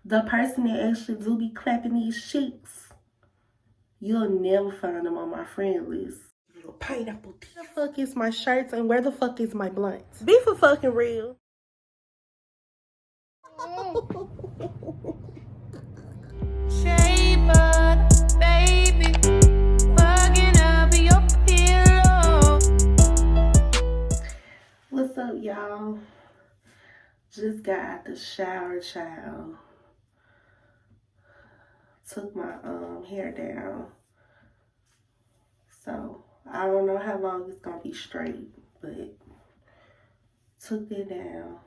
The person that actually do be clapping these cheeks, you'll never find them on my friend list. Little pineapple teeth. Where the fuck is my shirts and where the fuck is my blunts? Be for fucking real. Shaper, baby, bugging up your pillow. What's up, y'all? Just got out the shower, child. Took my hair down. So I don't know how long it's gonna be straight, but took it down.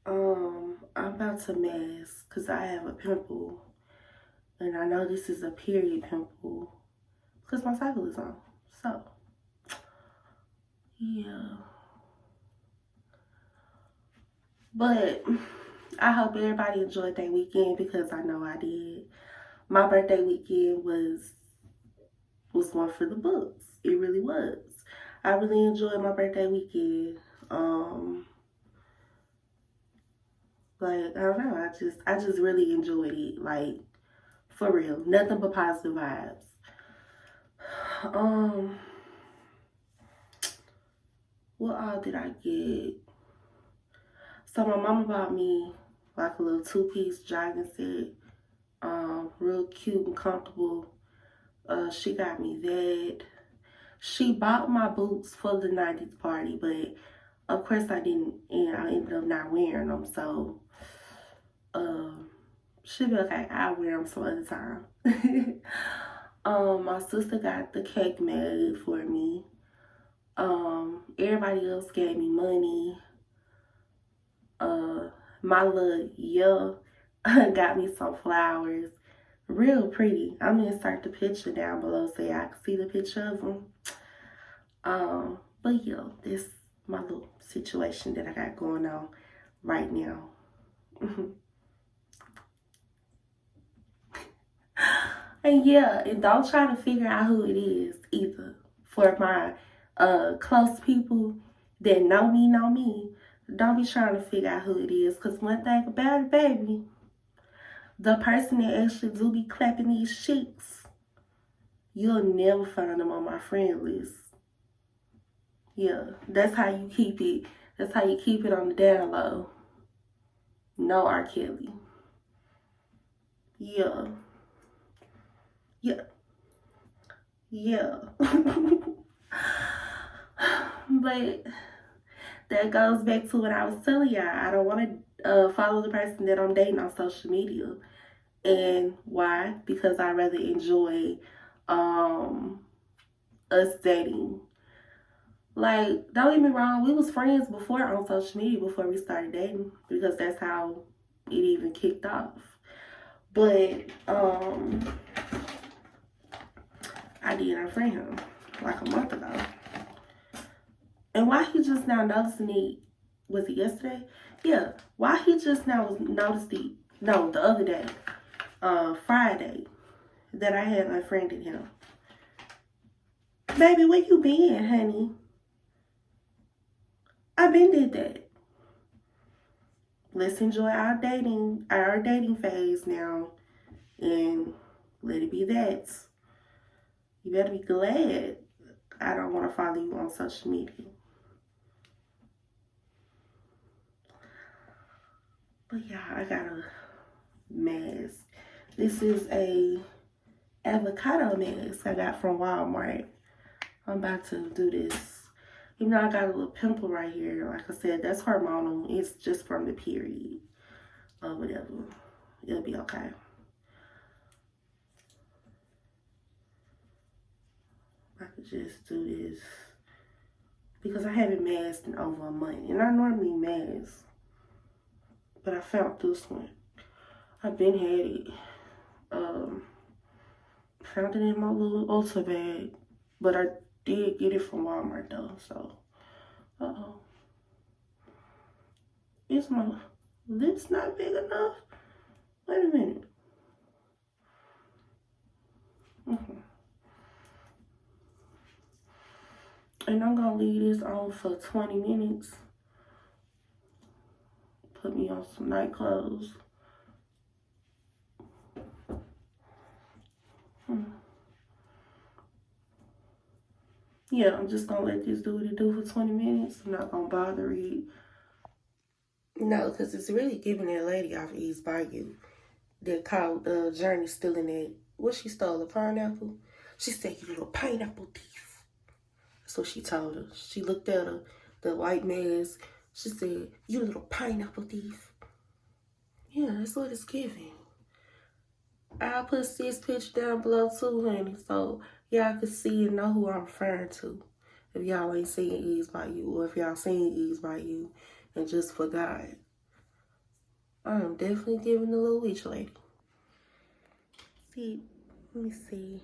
I'm about to mask because I have a pimple. And I know this is a period pimple because my cycle is on. So, yeah. But I hope everybody enjoyed their weekend because I know I did. My birthday weekend was one for the books. It really was. I really enjoyed my birthday weekend. Like, I don't know, I just really enjoyed it. Like, for real. Nothing but positive vibes. What all did I get? So my mama bought me like a little two-piece jogging set. Real cute and comfortable. She got me that. She bought my boots for the 90s party, but of course I didn't, and I ended up not wearing them. So, she'll be okay. I'll wear them some other time. My sister got the cake made for me. Everybody else gave me money. My little Yall got me some flowers. Real pretty. I'm gonna insert the picture down below so y'all can see the picture of them. But yeah, this my little situation that I got going on right now. And yeah, and don't try to figure out who it is either. For my close people that know me, don't be trying to figure out who it is. Because one thing about it, baby, the person that actually do be clapping these cheeks, you'll never find them on my friend list. Yeah, that's how you keep it. That's how you keep it on the down low. No R. Kelly. Yeah. Yeah. Yeah. But that goes back to what I was telling y'all. I don't want to follow the person that I'm dating on social media. And why? Because I rather enjoy us dating. Like, don't get me wrong, we was friends before on social media before we started dating because that's how it even kicked off. But I did unfriend him like a month ago. And why he just now noticing it, was it yesterday? Yeah. Why he just now noticed it, no, the other day, Friday, that I had unfriended him. Baby, where you been, honey? I been did that. Let's enjoy our dating phase now, and let it be that. You better be glad I don't want to follow you on social media. But yeah, I got a mask. This is a avocado mask I got from Walmart. I'm about to do this. Even though I got a little pimple right here, like I said, that's hormonal. It's just from the period or whatever. It'll be okay. I could just do this because I haven't masked in over a month, and I normally mask, but I found this one. I've been had it. Found it in my little Ulta bag, but I did get it from Walmart though. So, is my lips not big enough? Wait a minute. And I'm gonna leave this on for 20 minutes. Put me on some night clothes. Yeah, I'm just gonna let this do what it do for 20 minutes. I'm not gonna bother it. No, because it's really giving that lady off East Bayou that called Journey stealing that. What, she stole a pineapple? She said, "You little pineapple thief." That's what she told her. She looked at her, the white mask. She said, "You little pineapple thief." Yeah, that's what it's giving. I'll put this picture down below too, honey, so y'all can see and know who I'm referring to. If y'all ain't seen Ease by You, or if y'all seen Ease by You and just forgot. I'm definitely giving the little witch lady. See, let me see.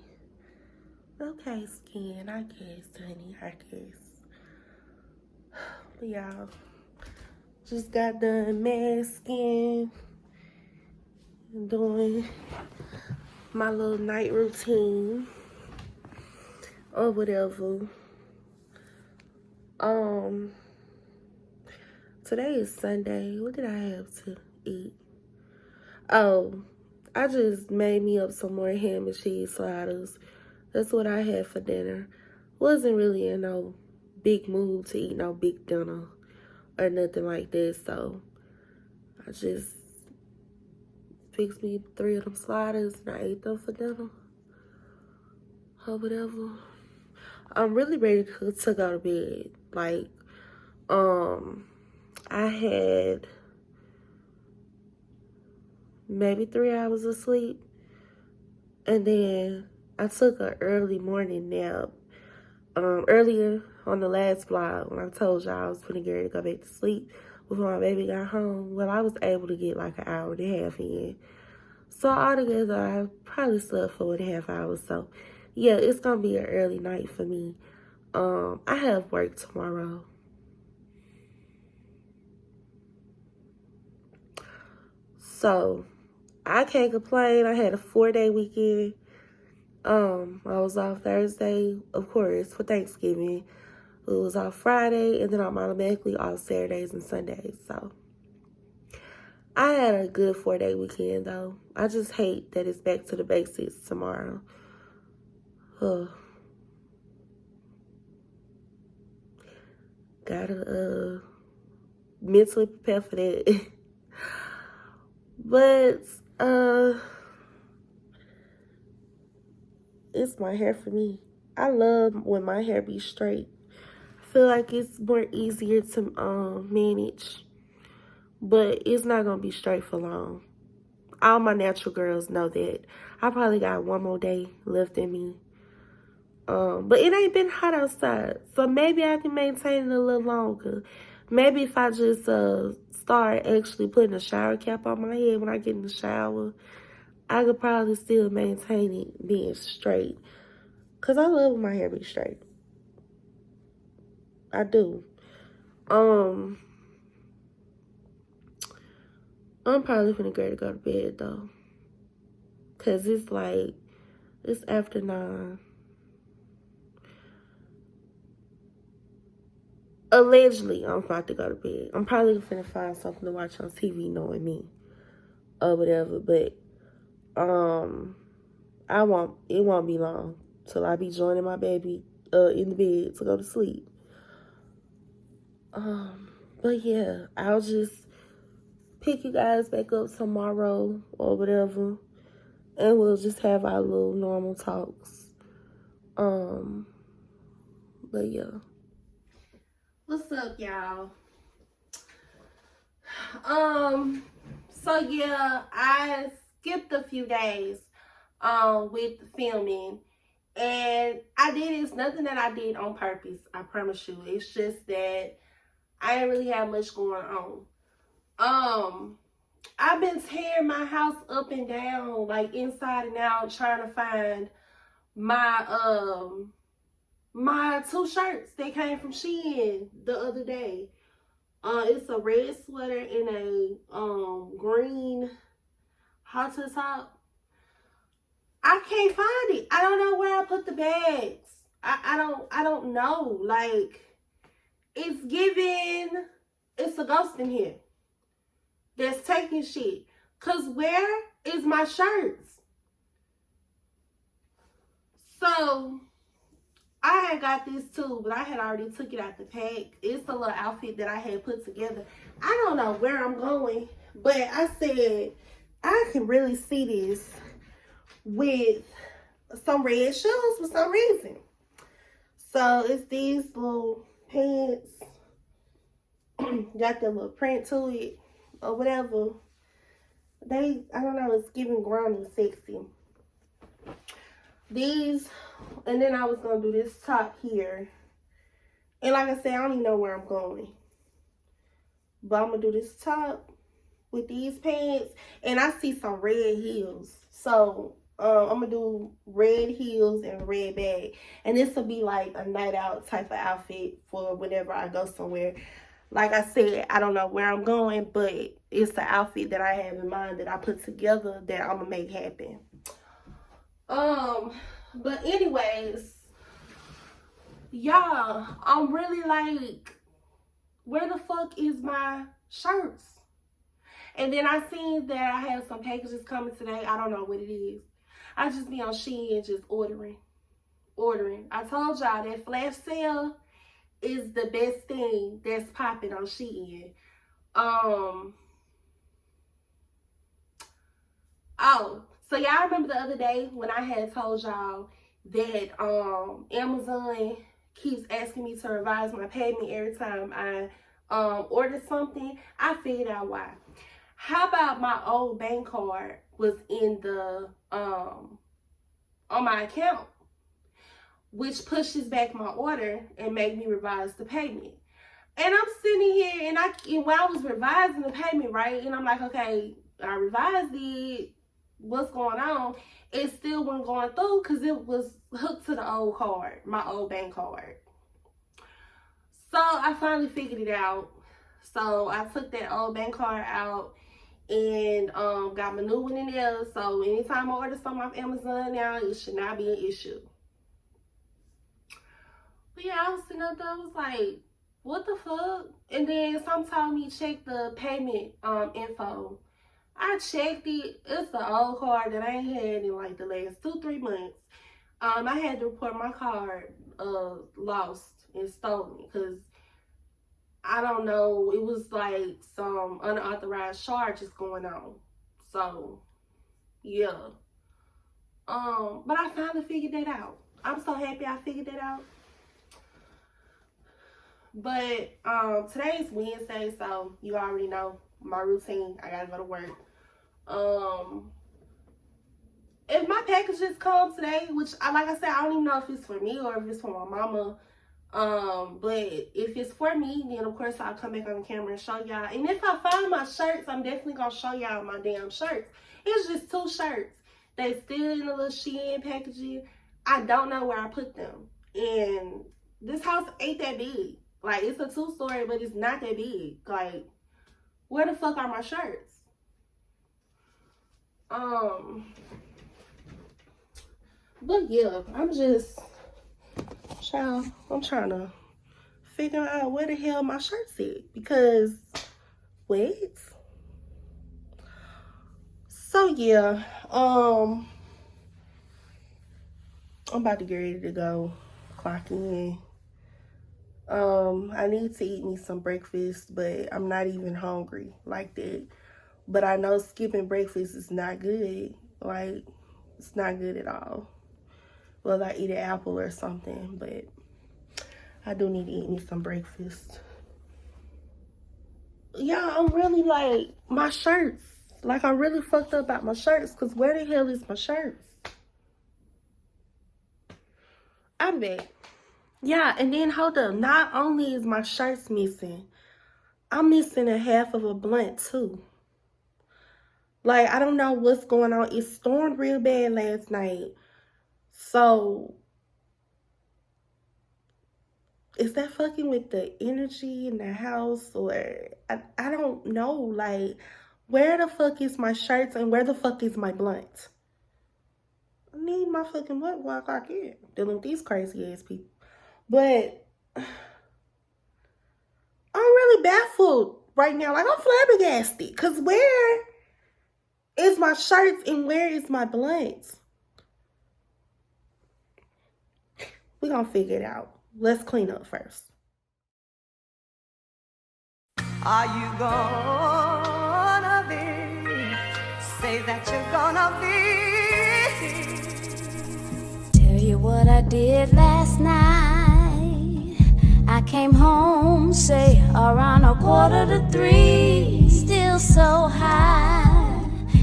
Okay, skin, I guess, honey, I guess. But y'all, just got done masking and doing my little night routine or whatever. Today is Sunday. What did I have to eat? Oh, I just made me up some more ham and cheese sliders. That's what I had for dinner. Wasn't really in no big mood to eat no big dinner or nothing like that, so I just fixed me 3 of them sliders and I ate them for dinner or whatever. I'm really ready to go to bed. Like, I had maybe 3 hours of sleep, and then I took an early morning nap. Earlier on the last vlog, when I told y'all I was gonna get ready to go back to sleep before my baby got home, well, I was able to get like an hour and a half in. So altogether, I probably slept 4.5 hours. So yeah, it's gonna be an early night for me. I have work tomorrow. So I can't complain. I had a 4-day weekend. I was off Thursday, of course, for Thanksgiving. It was off Friday, and then I'm automatically off Saturdays and Sundays. So I had a good 4-day weekend, though. I just hate that it's back to the basics tomorrow. Gotta mentally prepare for that. But it's my hair for me. I love when my hair be straight. I feel like it's more easier to manage, but it's not gonna be straight for long. All my natural girls know that. I probably got 1 more day left in me. But it ain't been hot outside, so maybe I can maintain it a little longer. Maybe if I just start actually putting a shower cap on my head when I get in the shower, I could probably still maintain it being straight. Cause I love when my hair be straight. I do. I'm probably finna get to go to bed though. Cause it's after 9. Allegedly, I'm about to go to bed. I'm probably finna find something to watch on TV, knowing me or whatever. But it won't be long till I be joining my baby in the bed to go to sleep. But yeah, I'll just pick you guys back up tomorrow or whatever, and we'll just have our little normal talks. But yeah. What's up, y'all? So yeah, I skipped a few days with filming, and it's nothing that I did on purpose, I promise you. It's just that I didn't really have much going on. I've been tearing my house up and down, like inside and out, trying to find my 2 shirts that came from Shein the other day. It's a red sweater and a green halter top. I can't find it. I don't know where I put the bags. I don't know. Like, it's a ghost in here that's taking shit. Cause where is my shirts? So I had got this too, but I had already took it out the pack. It's a little outfit that I had put together. I don't know where I'm going, but I said I can really see this with some red shoes for some reason. So it's these little pants. Got the little print to it or whatever. I don't know, it's giving grown and sexy. These, and then I was gonna do this top here. And like I said, I don't even know where I'm going. But I'm gonna do this top with these pants. And I see some red heels. So I'm gonna do red heels and red bag. And this will be like a night out type of outfit for whenever I go somewhere. Like I said, I don't know where I'm going, but it's the outfit that I have in mind that I put together that I'm gonna make happen. But anyways, y'all, I'm really like, where the fuck is my shirts? And then I seen that I have some packages coming today. I don't know what it is. I just be on Shein just ordering. I told y'all that flash sale is the best thing that's popping on Shein. Oh, so y'all remember the other day when I had told y'all that Amazon keeps asking me to revise my payment every time I order something? I figured out why. How about my old bank card was in the on my account, which pushes back my order and make me revise the payment. And I'm sitting here and when I was revising the payment, right, and I'm like, okay, I revised it. What's going on? It still wasn't going through because it was hooked to the old card, my old bank card. So I finally figured it out. So I took that old bank card out and got my new one in there. So anytime I order something off Amazon now, it should not be an issue. But yeah, I was sitting up there, I was like, what the fuck? And then some told me check the payment info. I checked it. It's the old card that I ain't had in like the last 2-3 months. I had to report my card lost and stolen because I don't know. It was like some unauthorized charges going on. So yeah. But I finally figured that out. I'm so happy I figured that out. But today's Wednesday, so you already know my routine. I gotta go to work. If my packages come today, which like I said, I don't even know if it's for me or if it's for my mama. But if it's for me, then of course I'll come back on the camera and show y'all. And if I find my shirts, I'm definitely gonna show y'all my damn shirts. It's just 2 shirts. They still in a little Shein packaging. I don't know where I put them. And this house ain't that big. Like, it's a 2-story, but it's not that big. Like, where the fuck are my shirts? But yeah, I'm trying to figure out where the hell my shirt's at. Because, wait. So yeah, I'm about to get ready to go clock in. I need to eat me some breakfast, but I'm not even hungry like that. But I know skipping breakfast is not good. Like, it's not good at all. Well, I eat an apple or something, but I do need to eat me some breakfast. Yeah, I'm really like, my shirts. Like, I'm really fucked up about my shirts, because where the hell is my shirts? I'm back. Yeah, and then hold up. Not only is my shirts missing, I'm missing a half of a blunt too. Like, I don't know what's going on. It stormed real bad last night. So, is that fucking with the energy in the house? Or, I don't know. Like, where the fuck is my shirts and where the fuck is my blunt? I need my fucking blunt while I clock in. Dealing with these crazy ass people. But I'm really baffled right now. Like, I'm flabbergasted. Because where is my shirts and where is my blunts? We're gonna figure it out. Let's clean up first. Are you gonna be? Say that you're gonna be. Tell you what I did last night. I came home, say around 2:45. Still so high,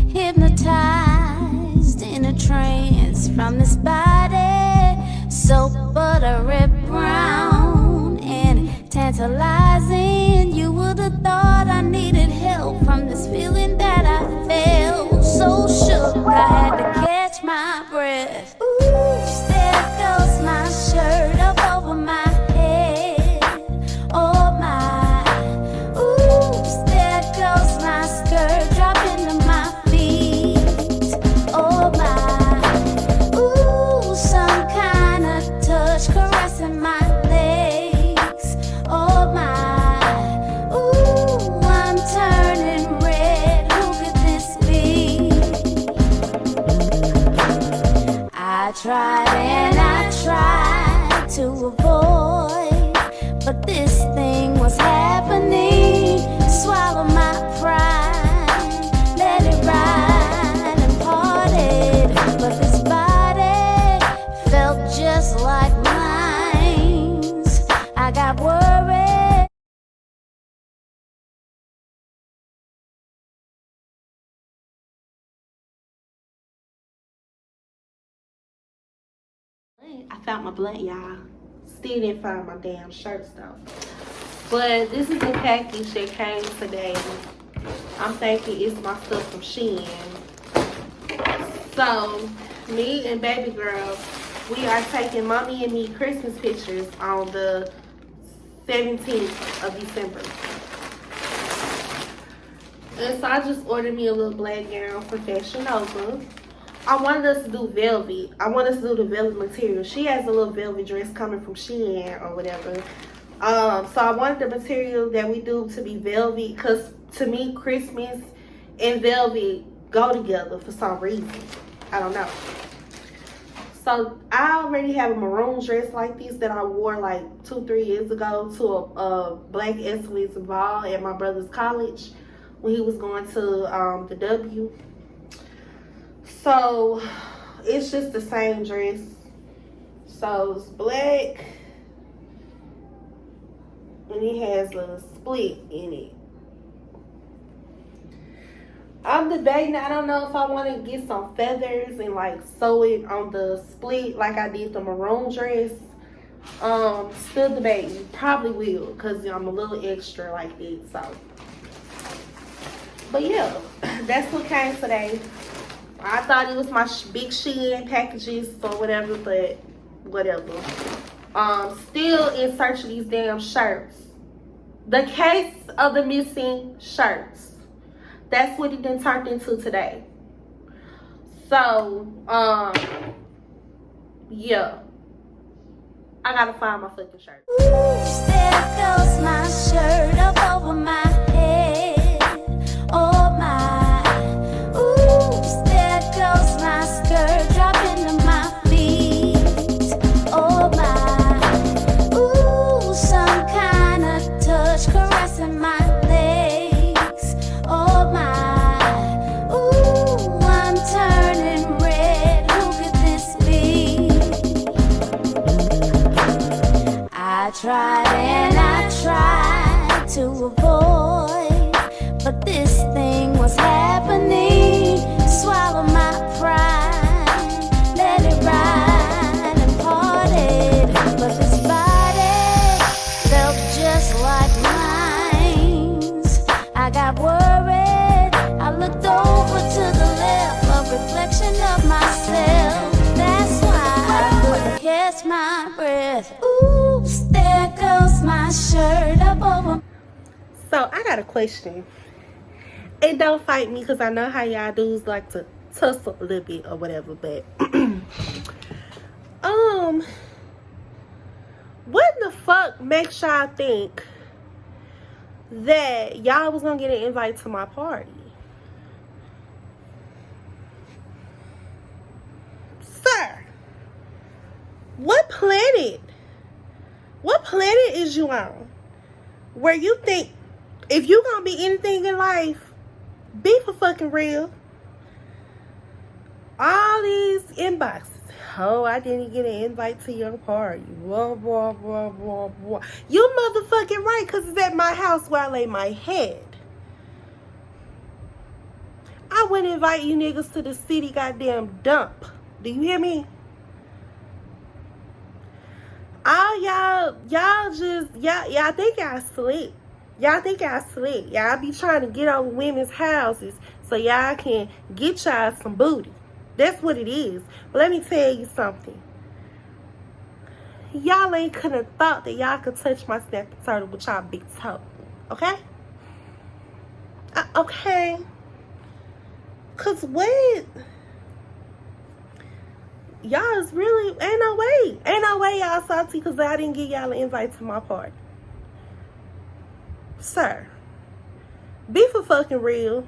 hypnotized in a trance from this body, so buttery brown and tantalizing. You would have thought I needed help from this feeling that I felt. So shook, I had to catch my breath. Ooh, there goes my shirt up over my head. Oh my, ooh, there goes my skirt dropping to my feet. Oh my, ooh, some kind of touch caressing my legs. Oh my, ooh, I'm turning red. Who could this be? I tried and I tried to avoid, but this thing was happening. Swallow my pride, let it ride and parted. But this body felt just like mine. I got worried. I found my blunt, y'all. Still didn't find my damn shirts though. But this is the package that came today. I'm thinking it's my stuff from Shein. So, me and baby girl, we are taking mommy and me Christmas pictures on the 17th of December. And so I just ordered me a little black gown for Fashion Nova. I wanted us to do velvet. I want us to do the velvet material. She has a little velvet dress coming from Shein or whatever. So I wanted the material that we do to be velvet, because to me Christmas and velvet go together for some reason. I don't know. So I already have a maroon dress like this that I wore like 2-3 years ago to a black Essex ball at my brother's college when he was going to the W. So it's just the same dress. So it's black and it has a split in it. I'm debating. I don't know if I want to get some feathers and like sew it on the split like I did the maroon dress. Still debating. Probably will, because I'm a little extra like this. So, but yeah, that's what came today. I thought it was my big Shein packages or whatever, but whatever. Still in search of these damn shirts. The case of the missing shirts. That's what it done turned into today. So, yeah. I gotta find my fucking shirt. Ooh, there goes my shirt up over my head. Oh my, ooh, there goes my skirt dropping to my feet. Oh my, ooh, some kind of touch caressing my legs. Oh my, ooh, I'm turning red. Who could this be? I tried and I tried to avoid, but this thing was happening. Swallow my pride, let it ride and parted. But this body felt just like mine. I got worried. I looked over to the left, a reflection of myself. That's why I couldn't catch my breath. Oops, there goes my shirt up over. So, I got a question. And don't fight me, because I know how y'all dudes like to tussle a little bit or whatever, but what the fuck makes y'all think that y'all was gonna get an invite to my party? Sir, What planet? What planet is you on? Where you think if you gonna be anything in life, be for fucking real. All these inboxes. Oh, I didn't get an invite to your party. Blah, blah, blah, blah, blah. You motherfucking right, because it's at my house where I lay my head. I wouldn't invite you niggas to the city goddamn dump. Do you hear me? All y'all think y'all slick. Y'all think y'all slick. Y'all be trying to get over women's houses so y'all can get y'all some booty. That's what it is. But let me tell you something. Y'all ain't could have thought that y'all could touch my snapping turtle with y'all big toe. Okay? Okay. Cause what? Y'all is really ain't no way y'all salty because I didn't get y'all an invite to my party. Sir, be for fucking real.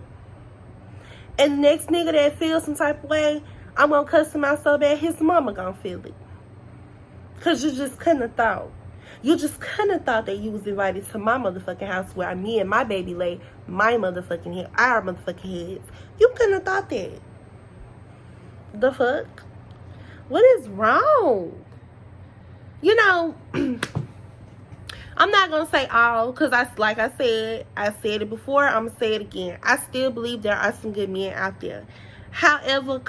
And the next nigga that feels some type of way, I'm gonna cuss him out so bad his mama gonna feel it. Cause you just couldn't have thought. You just couldn't have thought that you was invited to my motherfucking house where me and my baby lay my motherfucking head, our motherfucking heads. You couldn't have thought that. The fuck? What is wrong? You know, I'm not gonna say all, cause like I said it before. I'm gonna say it again. I still believe there are some good men out there. However,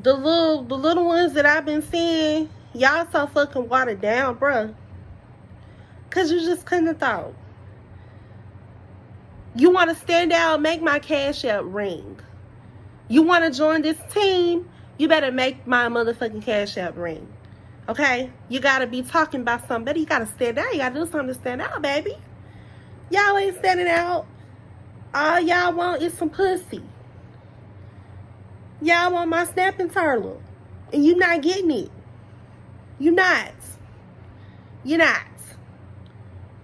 the little ones that I've been seeing, y'all so fucking watered down, bruh. Cause you just couldn't have thought. You want to stand out, make my cash app ring. You want to join this team, you better make my motherfucking cash app ring. Okay? You got to be talking about somebody. You got to stand out. You got to do something to stand out, baby. Y'all ain't standing out. All y'all want is some pussy. Y'all want my snapping turtle. And you not getting it. You not. You're not.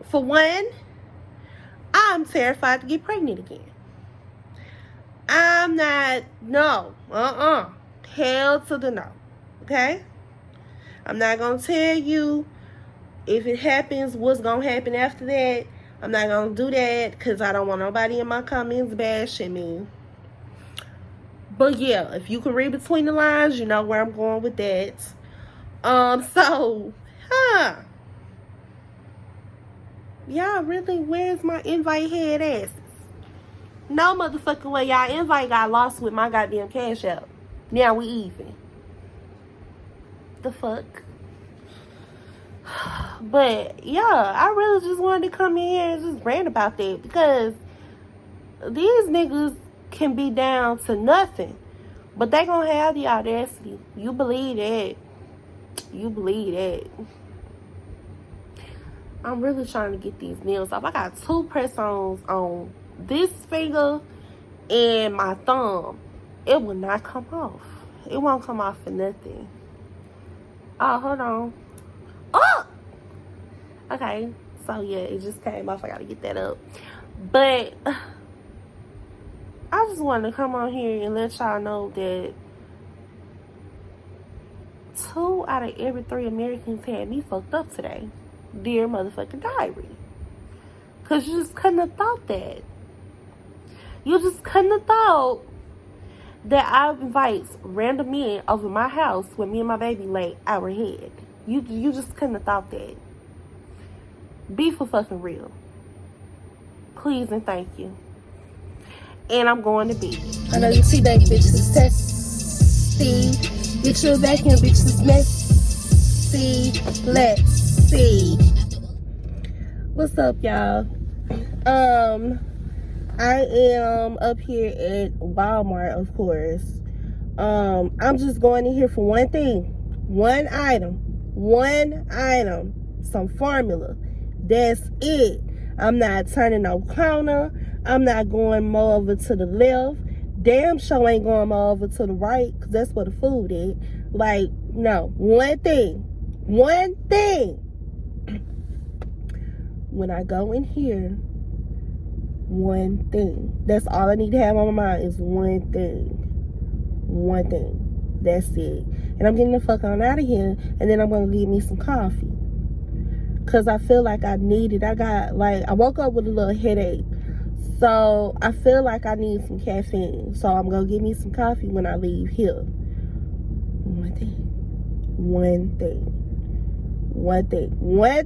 For one, I'm terrified to get pregnant again. I'm not. No. Hell to the no. Okay? I'm not going to tell you if it happens, what's going to happen after that. I'm not going to do that because I don't want nobody in my comments bashing me. But yeah, if you can read between the lines, you know where I'm going with that. Y'all really, where's my invite head asses? No motherfucking way y'all invite got lost with my goddamn cash out. Now we even. The fuck? But yeah, I really just wanted to come in here and just rant about that because these niggas can be down to nothing, but they gonna have the audacity. You believe that? You believe that? I'm really trying to get these nails off. I got 2 press-ons on this finger and my thumb. It will not come off. It won't come off for nothing. Oh, hold on. Oh! Okay, so yeah, it just came off. I gotta get that up. But I just wanted to come on here and let y'all know that 2 out of every 3 Americans had me fucked up today. Dear motherfucking diary. Because you just couldn't have thought that. You just couldn't have thought that I invite random men over my house when me and my baby lay our head. You just couldn't have thought that. Be for fucking real. Please and thank you. And I'm going to be. I know you see that bitch is testy. Get your vacuum, bitch is messy. Let's see. What's up, y'all? I am up here at Walmart, of course. I'm just going in here for one thing. One item. Some formula. That's it. I'm not turning no corner. I'm not going more over to the left. Damn sure ain't going more over to the right, because that's where the food is. Like, no. One thing. When I go in here, one thing. That's all I need to have on my mind is one thing. That's it. And I'm getting the fuck on out of here. And then I'm going to get me some coffee. Because I feel like I need it. I woke up with a little headache. So I feel like I need some caffeine. So I'm going to get me some coffee when I leave here. One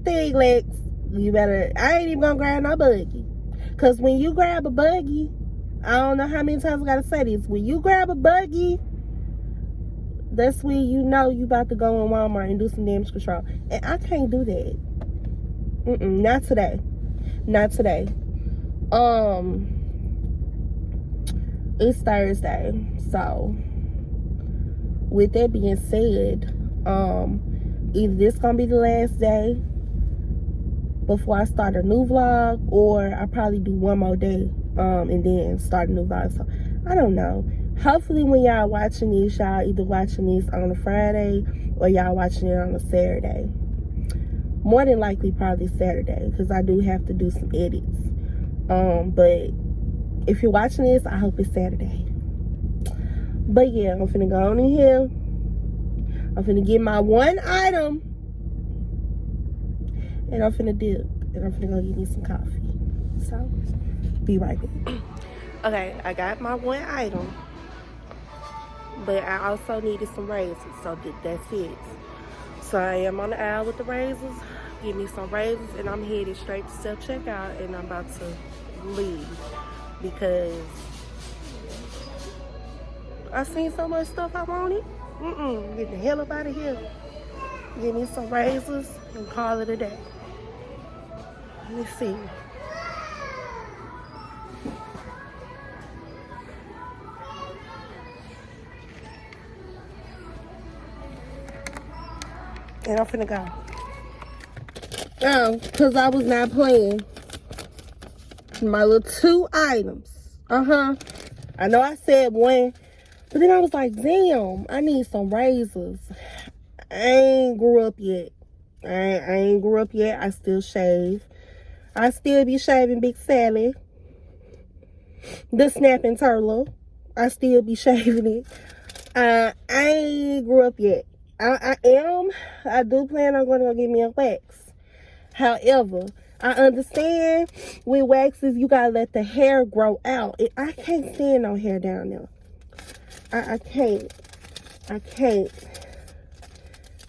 thing, Lex. You better, I ain't even going to grab no buggy. Because when you grab a buggy, I don't know how many times I got to say this. When you grab a buggy, that's when you know you about to go in Walmart and do some damage control. And I can't do that. Not today. It's Thursday. So, with that being said, either this gonna be the last day before I start a new vlog, or I probably do one more day, and then start a new vlog. So, I don't know. Hopefully when y'all watching this, y'all either watching this on a Friday or y'all watching it on a Saturday. More than likely probably Saturday, because I do have to do some edits. But if you're watching this, I hope it's Saturday. But yeah, I'm finna go on in here. I'm finna get my one item. And I'm finna dip. And I'm finna go get me some coffee. So, be right back. Okay, I got my one item. But I also needed some raisins. So that's it. So I am on the aisle with the raisins. Give me some raisins, and I'm headed straight to self-checkout, and I'm about to leave because I seen so much stuff I wanted. Get the hell up out of here. Give me some raisins and call it a day. Let me see. And I'm finna go. Because I was not playing. My little 2 items. I know I said one. But then I was like, damn, I need some razors. I ain't grew up yet. I ain't grew up yet. I still shave. I still be shaving Big Sally. The Snappin Turla. I still be shaving it. I ain't grew up yet. I do plan on going to go get me a wax. However, I understand with waxes, you gotta let the hair grow out. I can't stand no hair down there. I can't.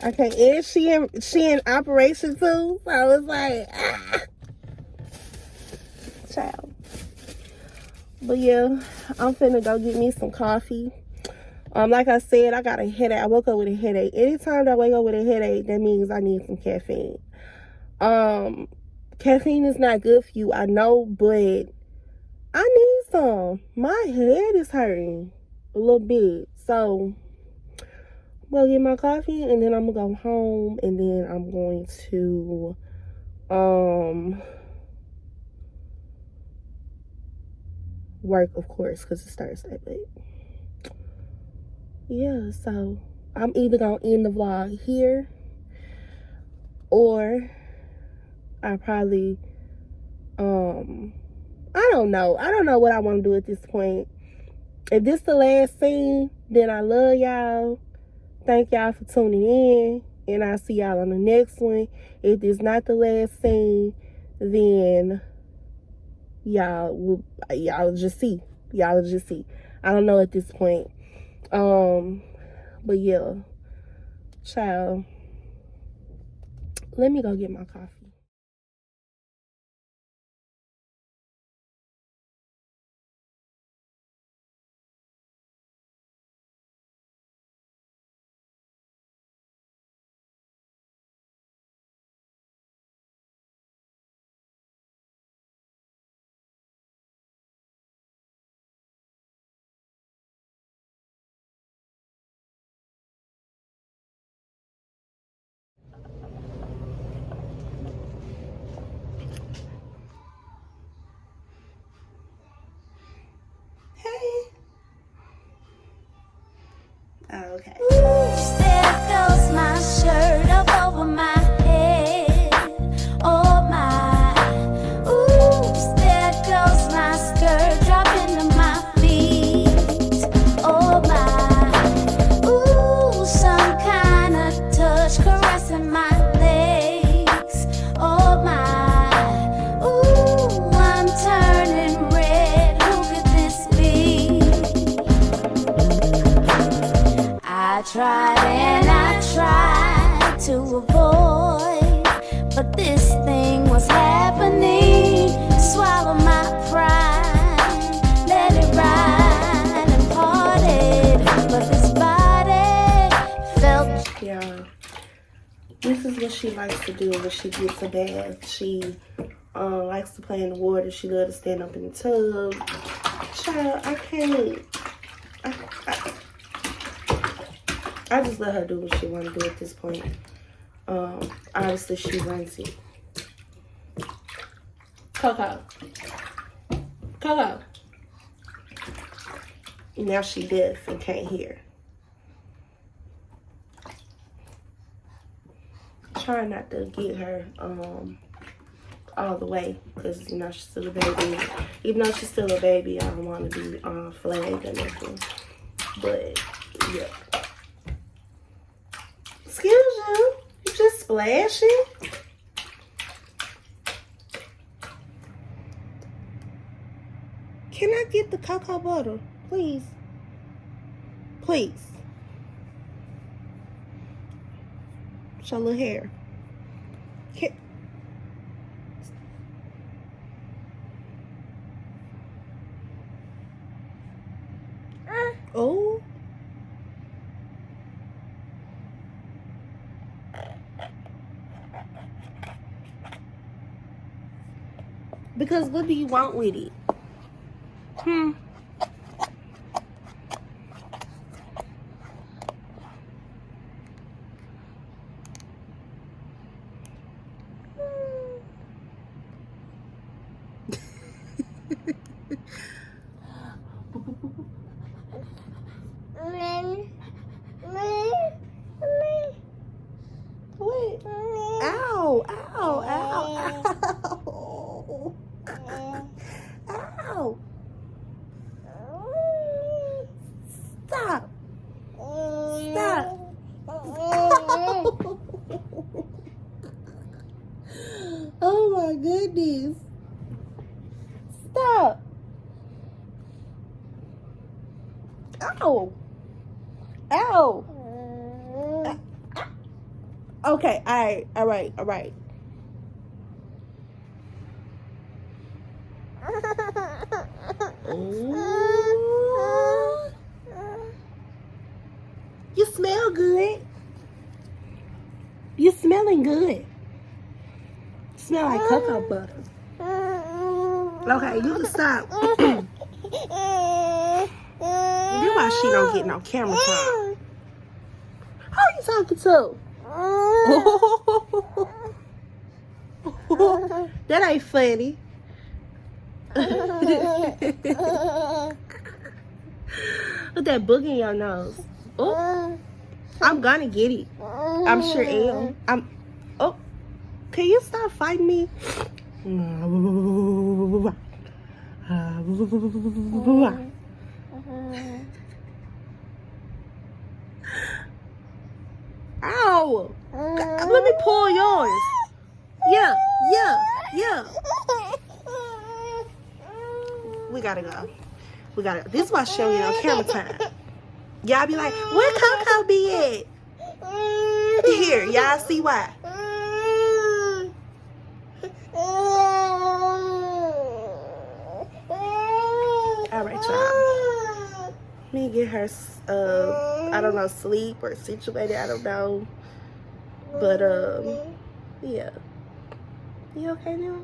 And she in operation too. So I was like, child. But yeah, I'm finna go get me some coffee. Like I said, I got a headache. I woke up with a headache. Anytime I wake up with a headache, that means I need some caffeine. Caffeine is not good for you, I know, but I need some. My head is hurting a little bit. So, I'm going to get my coffee, and then I'm going to go home, and then I'm going to, work, of course, because it's Thursday, but yeah, so I'm either going to end the vlog here, or I probably, I don't know what I want to do at this point. If this the last scene, then I love y'all. Thank y'all for tuning in, and I'll see y'all on the next one. If this not the last scene, then y'all just see. I don't know at this point. But yeah, child, let me go get my coffee. Okay. There goes my shirt up over my head. Oh my. Ooh, there goes my skirt dropping to my feet. Oh my. Ooh. tried and I tried to avoid, but this thing was happening. Swallow my pride, let it ride and parted, but this body felt. Yeah, this is what she likes to do when she gets a bath. She likes to play in the water. She loves to stand up in the tub. Child, I can't. I just let her do what she want to do at this point. Obviously, she runs it. Koko. Koko. Now she deaf and can't hear. Try not to get her all the way, because you know she's still a baby. Even though she's still a baby, I don't want to be flagged or nothing. But yeah. Excuse you. You just splashing? Can I get the cocoa butter, please? Please. Show little hair. Can oh. Because what do you want with it? What? Ow, ow, ow, ow. Ow. Stop. Stop. Oh my goodness. Stop. Ow. Ow. Okay, all right. Ooh. You smell good. You smelling good. Smell like cocoa butter. Okay, you can stop. You why she don't get no camera time. Who are you talking to? That ain't funny. Look that boogie in your nose. Oh, I'm gonna get it. I'm sure am. Oh, can you stop fighting me? Ow! Let me pull yours. Yeah. We gotta go. This is why she don't get on camera time. Y'all be like, where Koko be at? Here, y'all see why. All right, y'all. Let me get her, I don't know, sleep or situated. I don't know. But, yeah. You okay now?